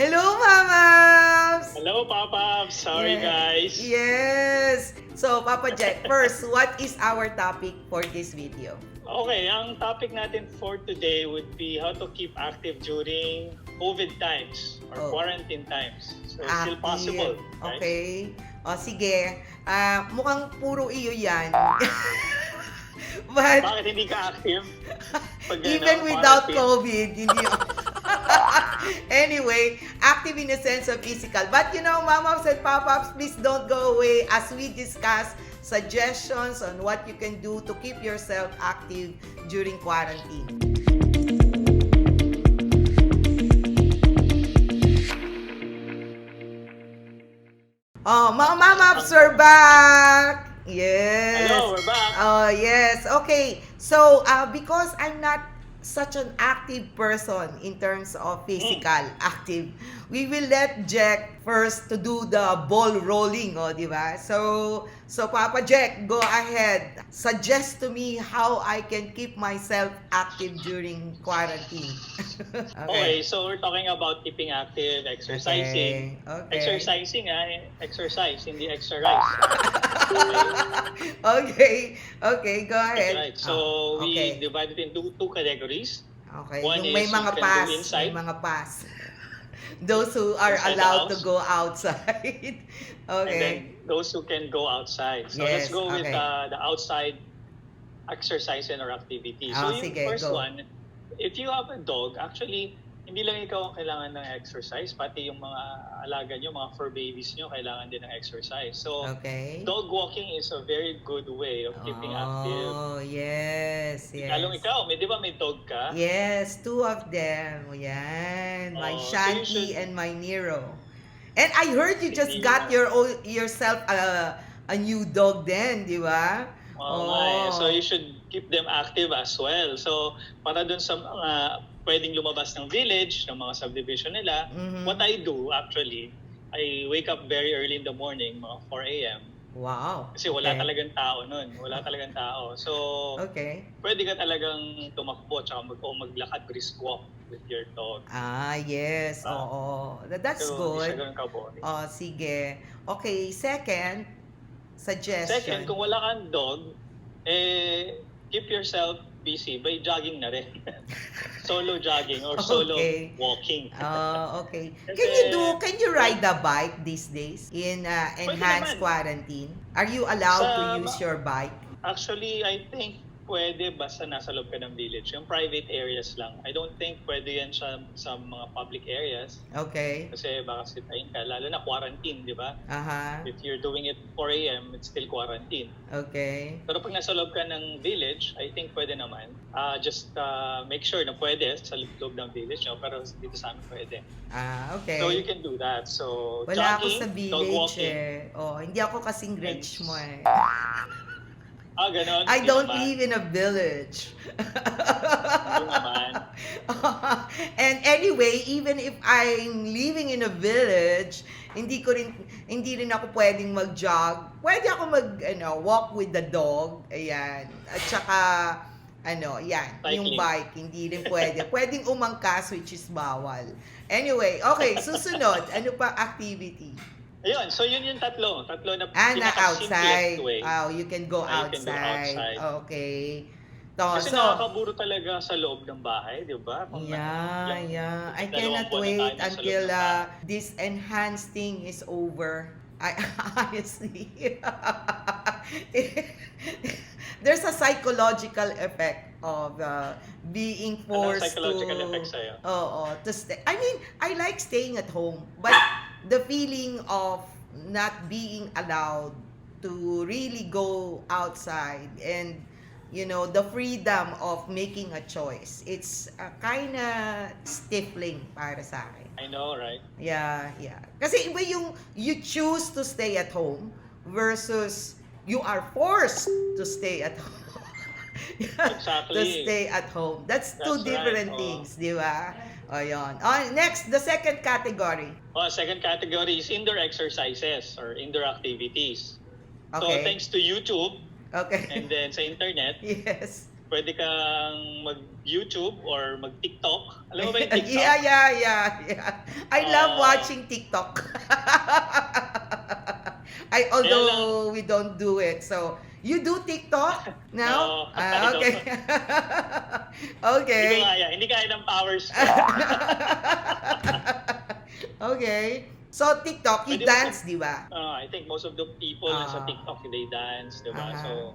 Hello, Mamas! Hello, Papa. Sorry, guys. Yes! So, Papa Jack, first, what is our topic for this video? Okay, ang topic natin for today would be how to keep active during COVID times or quarantine times. So, it's still possible, right? Okay. O, sige. Mukhang puro iyo yan. But, Bakit hindi ka active? even without COVID, hindi Anyway, active in the sense of physical. But Mamas and Papaps, please don't go away as we discuss suggestions on what you can do to keep yourself active during quarantine. Oh, mga Mamaps are back! Yes. Hello, we're back. Oh, yes. Okay. So, because I'm not such an active person in terms of physical active, we will let Jack first to do the ball rolling, di ba? So Papa Jack, go ahead. Suggest to me how I can keep myself active during quarantine. Okay, so we're talking about keeping active, exercising. Okay. Exercise, hindi exercise. Okay, go ahead. Right. So, okay. we divided into two categories. Okay, One yung may is mga you can pass, do inside. may mga pass. Those who are Inside the allowed to house. go outside. And then Okay. those who can go outside. So Yes, let's go with okay. the outside exercise and or activity. So yung Sige, first go. one, if you have a dog, actually, hindi lang ikaw ang kailangan ng exercise, pati yung mga alaga nyo, mga fur babies nyo, kailangan din ng exercise. So, Okay. dog walking is a very good way of keeping active. Oh, yes. Lalong ikaw, di ba may dog ka? Yes, two of them. Yan. My Oh, so you Shanti should- and my Nero. And I heard you just Hindi got na. yourself a new dog then, di ba? So you should keep them active as well. So para dun sa mga pwedeng lumabas ng village, ng mga subdivision nila, Mhm. what I do actually, I wake up very early in the morning, mga 4 a.m. Wow. Kasi wala Okay. talagang tao nun. Wala talagang tao. So Okay. pwede ka talagang tumakbo tsaka maglakad, brisk walk with your dog. Yes. Ah. Oo. That's So, good. hindi siya ganun ka-boring. Sige. Okay, second suggestion. Second, kung wala kang dog, keep yourself busy by jogging na rin. Solo jogging or solo Okay. walking. Okay. Kasi- Can you ride the bike these days in enhanced naman. quarantine? Are you allowed to Sa- use your bike? Actually, I think pwede basta nasa loob ka ng village. Yung private areas lang. I don't think pwede yan sa mga public areas. Okay. Kasi baka sitayin ka. Lalo na quarantine, di ba? Aha. If you're doing it 4 a.m., it's still quarantine. Okay. Pero pag nasa loob ka ng village, I think pwede naman. Just make sure na pwede sa loob ng village, no? Pero dito sa amin pwede. Okay. So you can do that. So Wala ako jogging, sa dog village walking. hindi ako kasing rich mo eh. Ganon. I Hindi don't naman. live in a village. Hindi naman. And anyway, even if I'm living in a village, hindi rin ako pwedeng mag-jog. Pwede ako walk with the dog. Ayan. At saka yan, yung Cycling. bike, hindi rin pwede. Pwedeng umangkas, which is bawal. Anyway, okay, susunod. Ano pa activity? Ayun, so yun yung tatlo. Tatlo na Na pinaka-simplest outside. way. Oh, you can go You can go outside. outside. Okay. Kasi nakakaburo talaga sa loob ng bahay, di ba? Yeah. I dalawang cannot buwan na wait tayo nasa until loob ng bahay. this enhanced thing is over. I honestly, there's a psychological effect of being Anong forced psychological to effect sa'yo? to stay. I mean, I like staying at home, but the feeling of not being allowed to really go outside and the freedom of making a choice, it's kind of stifling para sa akin. I know, right? Yeah. Kasi iba yung you choose to stay at home versus you are forced to stay at home. Exactly. To stay at home. That's two That's different right, things, di ba? Ayun. Next, the second category. Second category is indoor exercises or indoor activities. So Okay. thanks to YouTube Okay. and then sa internet, Yes. pwede kang mag-YouTube or mag-TikTok. Alam mo ba yung TikTok? Yeah. I love watching TikTok. Although we don't do it. So, you do TikTok now? No, I Okay. Okay. Hindi kaya ng powers ko. Okay. So, TikTok, you Pwede dance, di ba? I think most of the people sa TikTok, they dance, di ba? So,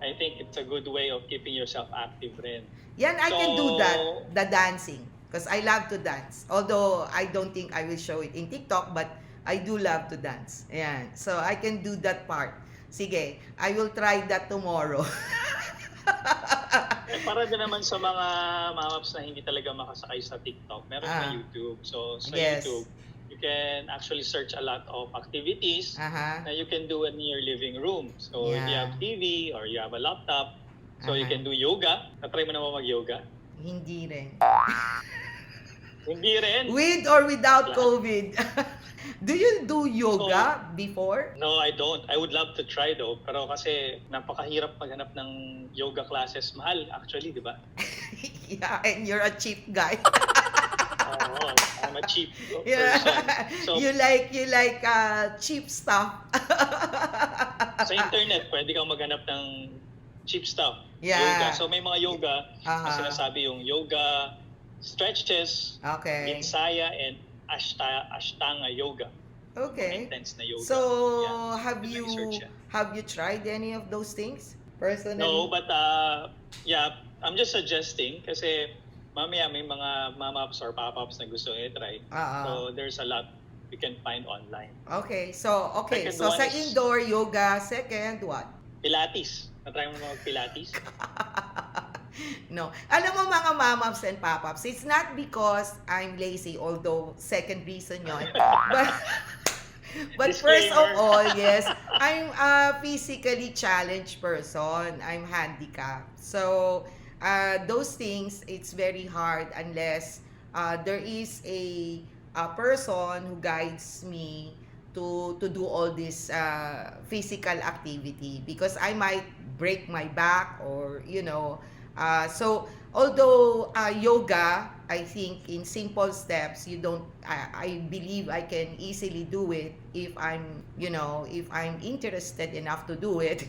I think it's a good way of keeping yourself active rin. Yan, I can do that, the dancing. Because I love to dance. Although, I don't think I will show it in TikTok, but I do love to dance. Ayan. So, I can do that part. Sige, I will try that tomorrow. Para din naman sa mga mamaps na hindi talaga makasakay sa TikTok, meron sa YouTube. So, sa YouTube, you can actually search a lot of activities na you can do in your living room. So, if you have TV or you have a laptop, so you can do yoga. Natry mo na ba mag-yoga? Hindi rin. Hindi rin? With or without COVID? Do you do yoga before? No, I don't. I would love to try though. Pero kasi napakahirap maghanap ng yoga classes. Mahal actually, di ba? Yeah, and you're a cheap guy. Oo, I'm a cheap person. So, you like cheap stuff. sa internet, pwede kang maghanap ng cheap stuff. Yeah. Yoga. So may mga yoga, na sinasabi yung yoga, stretches, Vinyasa, and Ashtanga yoga. Okay. Intense na yoga. So, Yeah. have you tried any of those things personally? No, but I'm just suggesting kasi mamaya may mga mama-ups or pop-ups na gusto i-try. So there's a lot you can find online. Okay. So sa indoor yoga, second what? Pilates. Na-try mo mag-Pilates? No. Alam mo mga mama-ups and pop-ups, it's not because I'm lazy, although second reason yon. But first of all, yes, I'm a physically challenged person. I'm handicapped. So, those things, it's very hard unless there is a person who guides me to do all this physical activity, because I might break my back or, so although yoga, I think in simple steps, I believe I can easily do it if I'm interested enough to do it.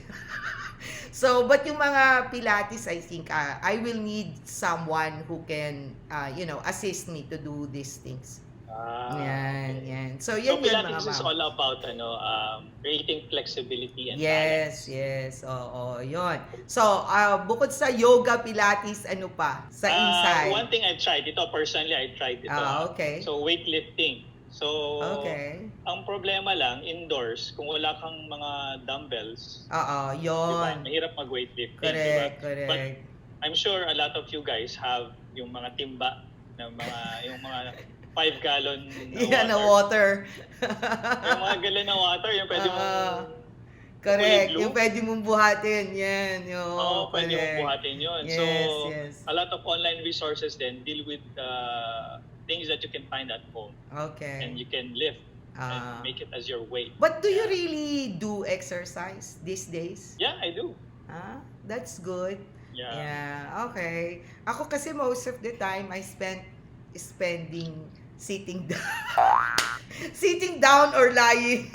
So, but yung mga Pilates, I think I will need someone who can, assist me to do these things. Yan. So, yan so, yun, mga Pilates is all about creating flexibility and balance. Yes. Oo, yun. So, bukod sa yoga, Pilates, ano pa? Sa inside? One thing I've tried, personally, I tried ito. Okay. So, weightlifting. So, okay. Ang problema lang, indoors, kung wala kang mga dumbbells, yun. diba, mahirap mag-weightlifting. Correct. But I'm sure a lot of you guys have yung mga timba, yung mga 5-gallon na water. Yung mga gallon na water, yung pwede mong correct. Yung pwede mong buhatin. Yan. Pwede mong buhatin yun. Yes. A lot of online resources then deal with things that you can find at home. Okay. And you can lift and make it as your weight. But do you really do exercise these days? Yeah, I do. That's good. Yeah. Okay. Ako kasi most of the time I spending sitting down or lying.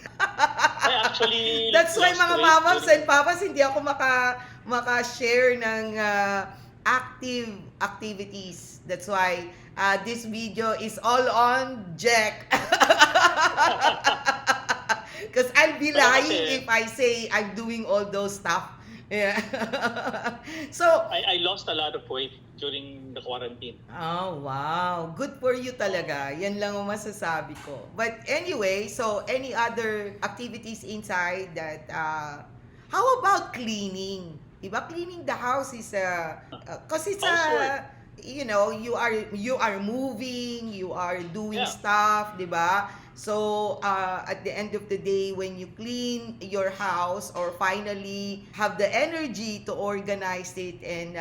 Actually, that's why mga mamas and papas hindi ako maka-share ng active activities. That's why this video is all on Jack. Because I'll be lying if I say I'm doing all those stuff. Yeah. So I lost a lot of weight during the quarantine. Oh, wow. Good for you talaga. Yan lang ang masasabi ko. But anyway, so any other activities inside that how about cleaning? Diba? Cleaning the house is cause it's you are moving, you are doing stuff, diba? So, at the end of the day, when you clean your house or finally have the energy to organize it and,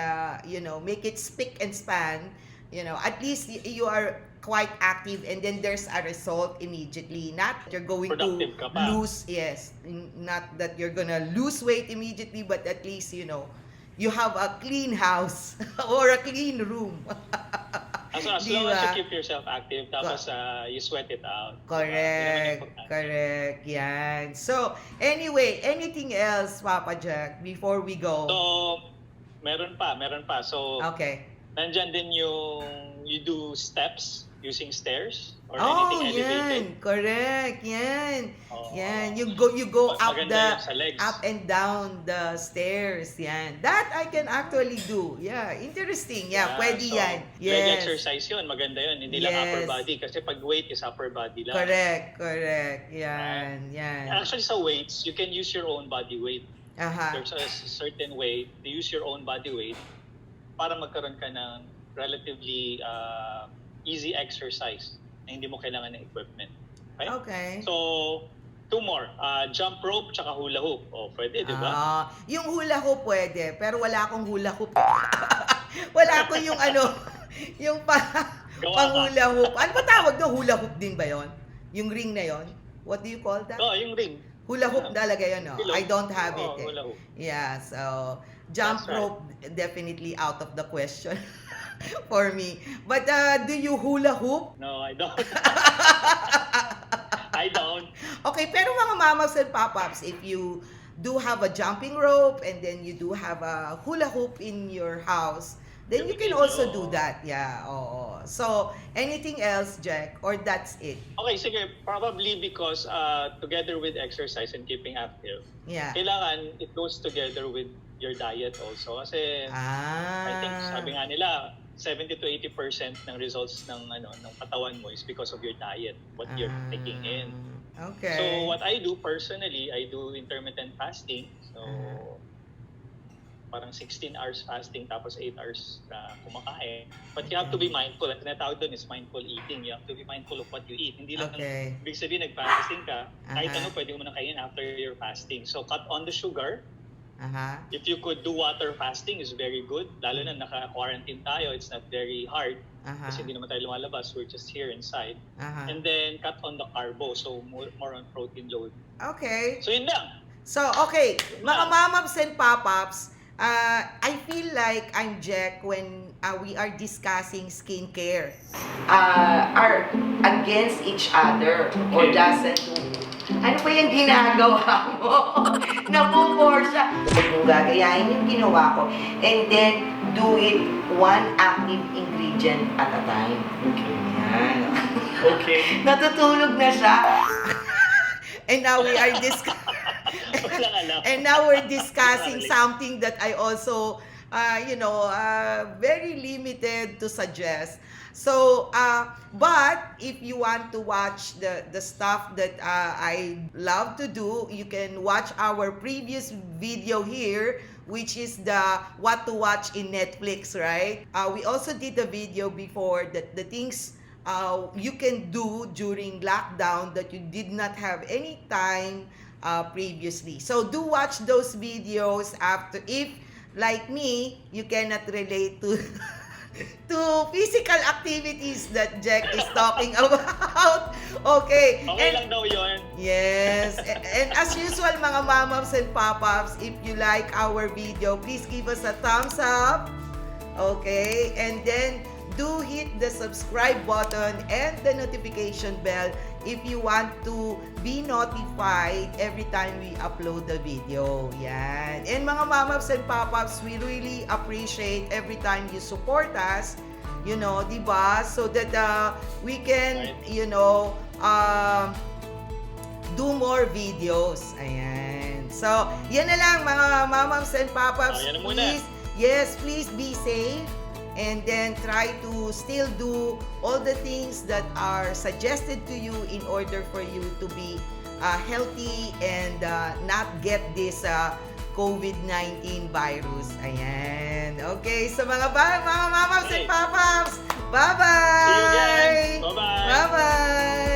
make it spick and span, at least you are quite active and then there's a result immediately. Not that you're going productive to lose, not that you're gonna lose weight immediately, but at least, you have a clean house or a clean room. As long as you keep yourself active, tapos you sweat it out. Correct. Correct. Yan. So, anyway, anything else, Papa Jack, before we go? So, meron pa. So, okay. Nandyan din yung you do steps using stairs or anything elevated. Correct. Yan. Yan. You go up and down the stairs. Yan. That I can actually do. Yeah. Interesting. Yeah. Pwede so, yan. Yes. Leg exercise yun. Maganda yun. Hindi lang upper body. Kasi pag weight is upper body lang. Correct. Yan. Yan. Actually sa weights, you can use your own body weight. There's a certain way to use your own body weight para magkaroon ka ng relatively easy exercise na hindi mo kailangan ng equipment. Okay. So, 2 more. Jump rope tsaka hula hoop. Pwede, di ba? Yung hula hoop pwede, pero wala akong hula hoop. Wala akong yung yung pang hula hoop. Ano ba tawag doon? Hula hoop din ba yon? Yung ring na yon? What do you call that? Yung ring. Hula hoop talaga yun, no? I don't have it. Hula hoop. Yeah, so jump rope definitely out of the question for me. But do you hula hoop? No, I don't. I don't. Okay, pero mga mamas and papaps, if you do have a jumping rope and then you do have a hula hoop in your house, then you can also do that. Yeah, So, anything else, Jack? Or that's it? Okay, sige. Probably because together with exercise and keeping active, kailangan it goes together with your diet also. Kasi I think sabi nga nila, 70 to 80% ng results ng katawan mo is because of your diet, what you're taking in. Okay. So, what I do personally, I do intermittent fasting. So, parang 16 hours fasting tapos 8 hours kumakain. But you have to be mindful. At tinatawag doon is mindful eating. You have to be mindful of what you eat. Hindi lang big sabihin nag-fasting ka, kahit ano pwede mo na kainin after your fasting. So cut on the sugar. If you could do water fasting is very good. Lalo na naka-quarantine tayo, it's not very hard. Kasi hindi naman tayo lumalabas. We're just here inside. And then cut on the carbo. So more on protein load. Okay. So yun lang. So okay, mga mamaps and papaps, I feel like I'm Jack when we are discussing skincare. Are against each other or doesn't do. Ano pa yung ginagawa mo? Napupor siya. Kung gagayahin yung ginawa ko. And then, do it one active ingredient at a time. Okay. Yan. Okay. Natutulog na siya. And now we are discussing something that I also very limited to suggest. So, but if you want to watch the stuff that I love to do, you can watch our previous video here, which is the what to watch in Netflix, right? We also did a video before that the things you can do during lockdown that you did not have any time previously. So do watch those videos after. If like me, you cannot relate to physical activities that Jack is talking about. Okay. Okay lang daw yun. Yes. And as usual, mga mamas and papaps, if you like our video, please give us a thumbs up. Okay. And then do hit the subscribe button and the notification bell if you want to be notified every time we upload the video. Yan. And mga mamas and papaps, we really appreciate every time you support us, diba? So that we can, do more videos. Ayan. So, yan na lang mga mamas and papaps. Please be safe. And then try to still do all the things that are suggested to you in order for you to be healthy and not get this COVID-19 virus. Ayan. Okay, so mga mamas and papaps, bye-bye! See you guys! Bye-bye! Bye-bye!